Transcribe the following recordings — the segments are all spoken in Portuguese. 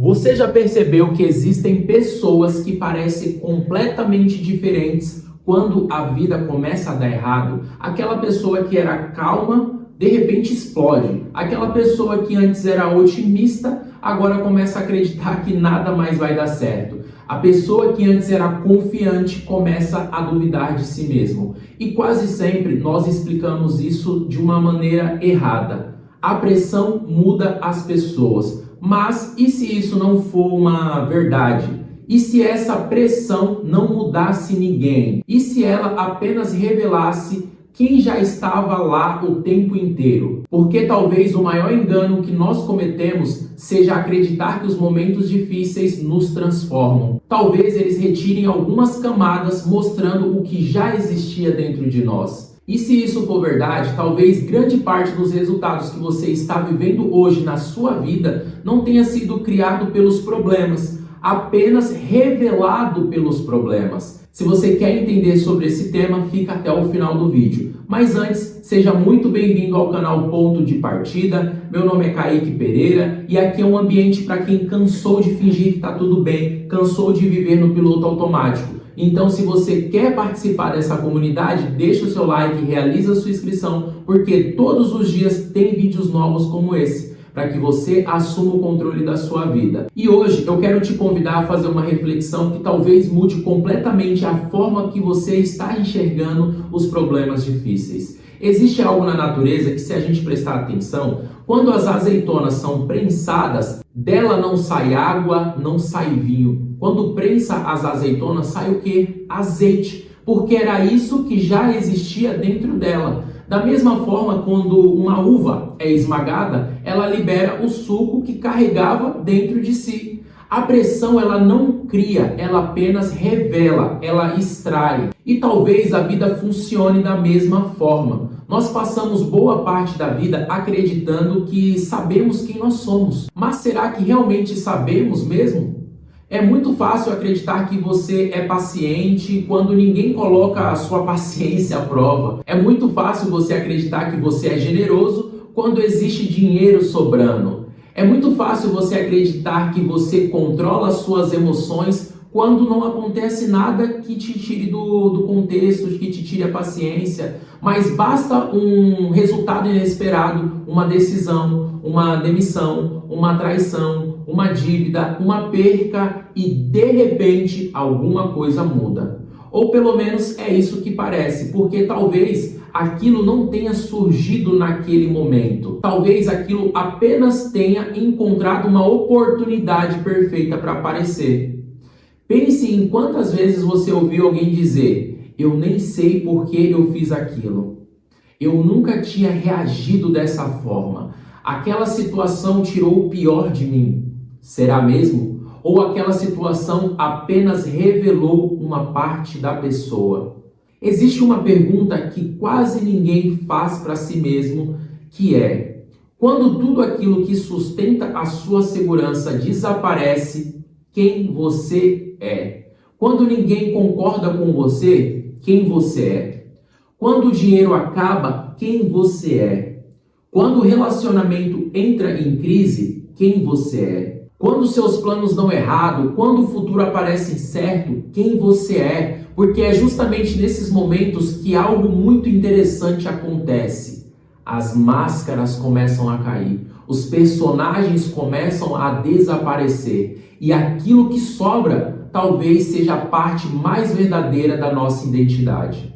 Você já percebeu que existem pessoas que parecem completamente diferentes quando a vida começa a dar errado? Aquela pessoa que era calma, de repente explode. Aquela pessoa que antes era otimista, agora começa a acreditar que nada mais vai dar certo. A pessoa que antes era confiante começa a duvidar de si mesmo. E quase sempre nós explicamos isso de uma maneira errada. A pressão muda as pessoas. Mas e se isso não for uma verdade? E se essa pressão não mudasse ninguém? E se ela apenas revelasse quem já estava lá o tempo inteiro? Porque talvez o maior engano que nós cometemos seja acreditar que os momentos difíceis nos transformam. Talvez eles retirem algumas camadas mostrando o que já existia dentro de nós. E se isso for verdade, talvez grande parte dos resultados que você está vivendo hoje na sua vida não tenha sido criado pelos problemas, apenas revelado pelos problemas. Se você quer entender sobre esse tema, fica até o final do vídeo. Mas antes, seja muito bem-vindo ao canal Ponto de Partida. Meu nome é Kaique Pereira e aqui é um ambiente para quem cansou de fingir que está tudo bem, cansou de viver no piloto automático. Então, se você quer participar dessa comunidade, deixa o seu like, realiza a sua inscrição, porque todos os dias tem vídeos novos como esse, para que você assuma o controle da sua vida. E hoje eu quero te convidar a fazer uma reflexão que talvez mude completamente a forma que você está enxergando os problemas difíceis. Existe algo na natureza que, se a gente prestar atenção, quando as azeitonas são prensadas, dela não sai água, não sai vinho. Quando prensa as azeitonas, sai o quê? Azeite, porque era isso que já existia dentro dela. Da mesma forma, quando uma uva é esmagada, ela libera o suco que carregava dentro de si. A pressão, ela não cria, ela apenas revela, ela extrai. E talvez a vida funcione da mesma forma. Nós passamos boa parte da vida acreditando que sabemos quem nós somos. Mas será que realmente sabemos mesmo? É muito fácil acreditar que você é paciente quando ninguém coloca a sua paciência à prova. É muito fácil você acreditar que você é generoso quando existe dinheiro sobrando. É muito fácil você acreditar que você controla as suas emoções quando não acontece nada que te tire do contexto, que te tire a paciência. Mas basta um resultado inesperado, uma decisão, uma demissão, uma traição, uma dívida, uma perca e de repente alguma coisa muda. Ou pelo menos é isso que parece, porque talvez aquilo não tenha surgido naquele momento. Talvez aquilo apenas tenha encontrado uma oportunidade perfeita para aparecer. Pense em quantas vezes você ouviu alguém dizer: eu nem sei por que eu fiz aquilo. Eu nunca tinha reagido dessa forma. Aquela situação tirou o pior de mim. Será mesmo? Ou aquela situação apenas revelou uma parte da pessoa? Existe uma pergunta que quase ninguém faz para si mesmo, que é: quando tudo aquilo que sustenta a sua segurança desaparece, quem você é? Quando ninguém concorda com você, quem você é? Quando o dinheiro acaba, quem você é? Quando o relacionamento entra em crise, quem você é? Quando seus planos dão errado, quando o futuro aparece incerto, quem você é? Porque é justamente nesses momentos que algo muito interessante acontece. As máscaras começam a cair, os personagens começam a desaparecer e aquilo que sobra talvez seja a parte mais verdadeira da nossa identidade.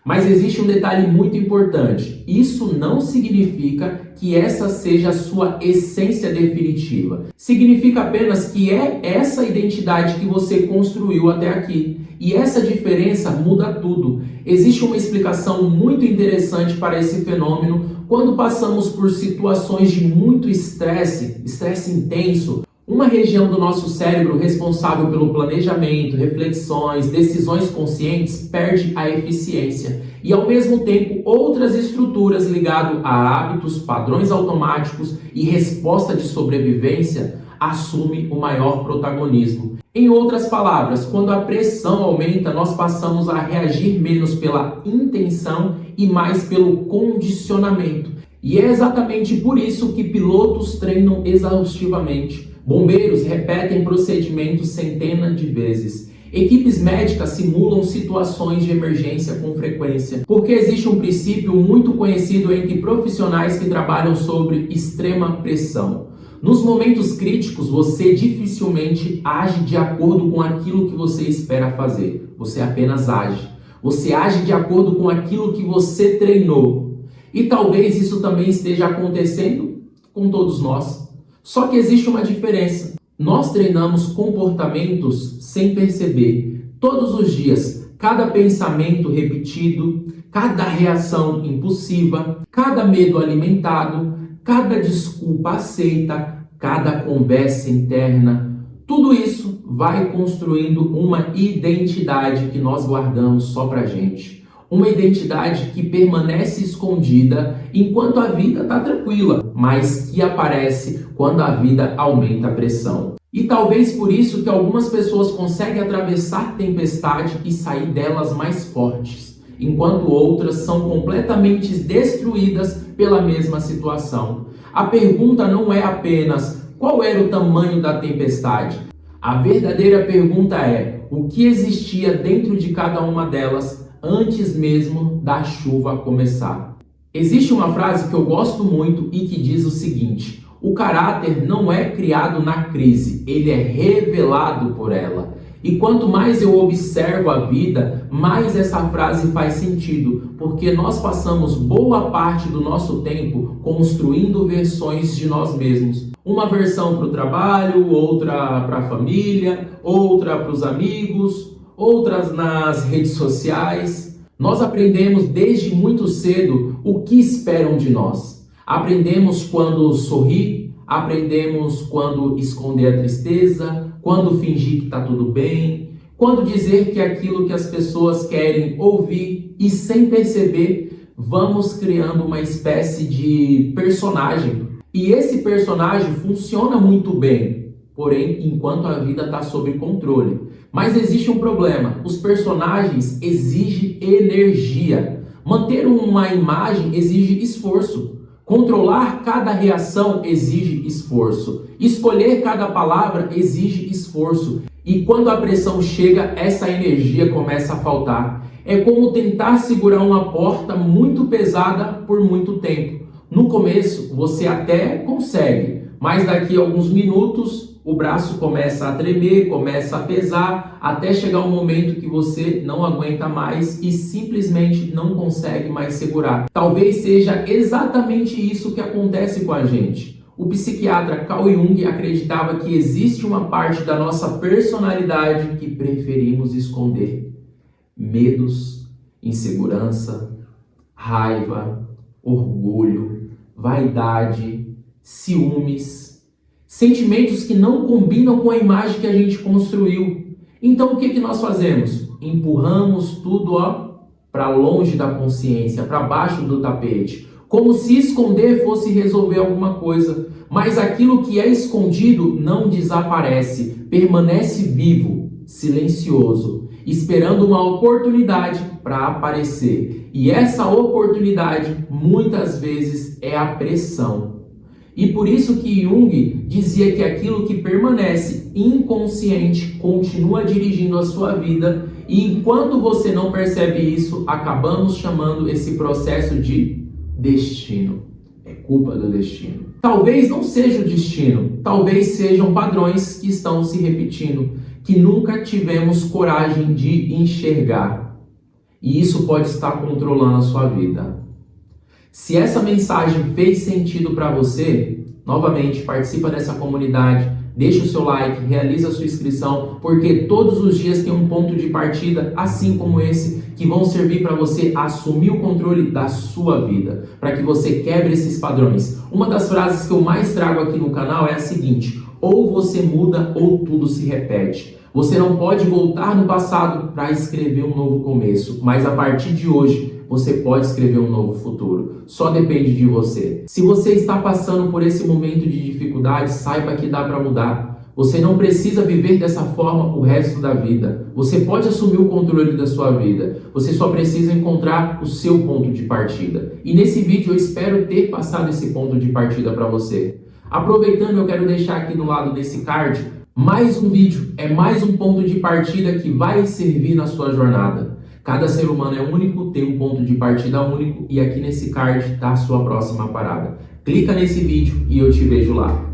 Mas existe um detalhe muito importante. Isso não significa que essa seja a sua essência definitiva. Significa apenas que é essa identidade que você construiu até aqui. E essa diferença muda tudo. Existe uma explicação muito interessante para esse fenômeno quando passamos por situações de muito estresse intenso. Uma região do nosso cérebro responsável pelo planejamento, reflexões, decisões conscientes perde a eficiência e, ao mesmo tempo, outras estruturas ligadas a hábitos, padrões automáticos e resposta de sobrevivência assumem o maior protagonismo. Em outras palavras, quando a pressão aumenta, nós passamos a reagir menos pela intenção e mais pelo condicionamento. E é exatamente por isso que pilotos treinam exaustivamente, Bombeiros repetem procedimentos centenas de vezes. Equipes médicas simulam situações de emergência com frequência, porque existe um princípio muito conhecido entre profissionais que trabalham sob extrema pressão. Nos momentos críticos, você dificilmente age de acordo com aquilo que você espera fazer. Você apenas age. Você age de acordo com aquilo que você treinou. E talvez isso também esteja acontecendo com todos nós. Só que existe uma diferença. Nós treinamos comportamentos sem perceber. Todos os dias, cada pensamento repetido, cada reação impulsiva, cada medo alimentado, cada desculpa aceita, cada conversa interna, tudo isso vai construindo uma identidade que nós guardamos só pra gente. Uma identidade que permanece escondida enquanto a vida está tranquila, mas que aparece quando a vida aumenta a pressão. E talvez por isso que algumas pessoas conseguem atravessar tempestade e sair delas mais fortes, enquanto outras são completamente destruídas pela mesma situação. A pergunta não é apenas qual era o tamanho da tempestade. A verdadeira pergunta é o que existia dentro de cada uma delas antes mesmo da chuva começar. Existe uma frase que eu gosto muito e que diz o seguinte: o caráter não é criado na crise, ele é revelado por ela. E quanto mais eu observo a vida, mais essa frase faz sentido, porque nós passamos boa parte do nosso tempo construindo versões de nós mesmos. Uma versão para o trabalho, outra para a família, outra para os amigos, outras nas redes sociais. Nós aprendemos desde muito cedo o que esperam de nós. Aprendemos quando sorrir, aprendemos quando esconder a tristeza, quando fingir que está tudo bem, quando dizer que é aquilo que as pessoas querem ouvir e sem perceber, vamos criando uma espécie de personagem. E esse personagem funciona muito bem, porém, enquanto a vida está sob controle. Mas existe um problema, os personagens exigem energia. Manter uma imagem exige esforço. Controlar cada reação exige esforço. Escolher cada palavra exige esforço. E quando a pressão chega, essa energia começa a faltar. É como tentar segurar uma porta muito pesada por muito tempo. No começo, você até consegue, mas daqui a alguns minutos, o braço começa a tremer, começa a pesar, até chegar um momento que você não aguenta mais e simplesmente não consegue mais segurar. Talvez seja exatamente isso que acontece com a gente. O psiquiatra Carl Jung acreditava que existe uma parte da nossa personalidade que preferimos esconder. Medos, insegurança, raiva, orgulho, vaidade, ciúmes, sentimentos que não combinam com a imagem que a gente construiu. Então o que nós fazemos? Empurramos tudo para longe da consciência, para baixo do tapete, como se esconder fosse resolver alguma coisa. Mas aquilo que é escondido não desaparece, permanece vivo, silencioso, esperando uma oportunidade para aparecer. E essa oportunidade muitas vezes é a pressão. E por isso que Jung dizia que aquilo que permanece inconsciente continua dirigindo a sua vida, e enquanto você não percebe isso, acabamos chamando esse processo de destino. É culpa do destino. Talvez não seja o destino, talvez sejam padrões que estão se repetindo, que nunca tivemos coragem de enxergar. E isso pode estar controlando a sua vida. Se essa mensagem fez sentido para você, novamente participa dessa comunidade, deixa o seu like, realiza a sua inscrição, porque todos os dias tem um ponto de partida, assim como esse, que vão servir para você assumir o controle da sua vida, para que você quebre esses padrões. Uma das frases que eu mais trago aqui no canal é a seguinte: ou você muda ou tudo se repete. Você não pode voltar no passado para escrever um novo começo, mas a partir de hoje você pode escrever um novo futuro. Só depende de você. Se você está passando por esse momento de dificuldade, saiba que dá para mudar. Você não precisa viver dessa forma o resto da vida. Você pode assumir o controle da sua vida. Você só precisa encontrar o seu ponto de partida. E nesse vídeo eu espero ter passado esse ponto de partida para você. Aproveitando, eu quero deixar aqui do lado desse card mais um vídeo, é mais um ponto de partida que vai servir na sua jornada. Cada ser humano é único, tem um ponto de partida único e aqui nesse card está a sua próxima parada. Clica nesse vídeo e eu te vejo lá.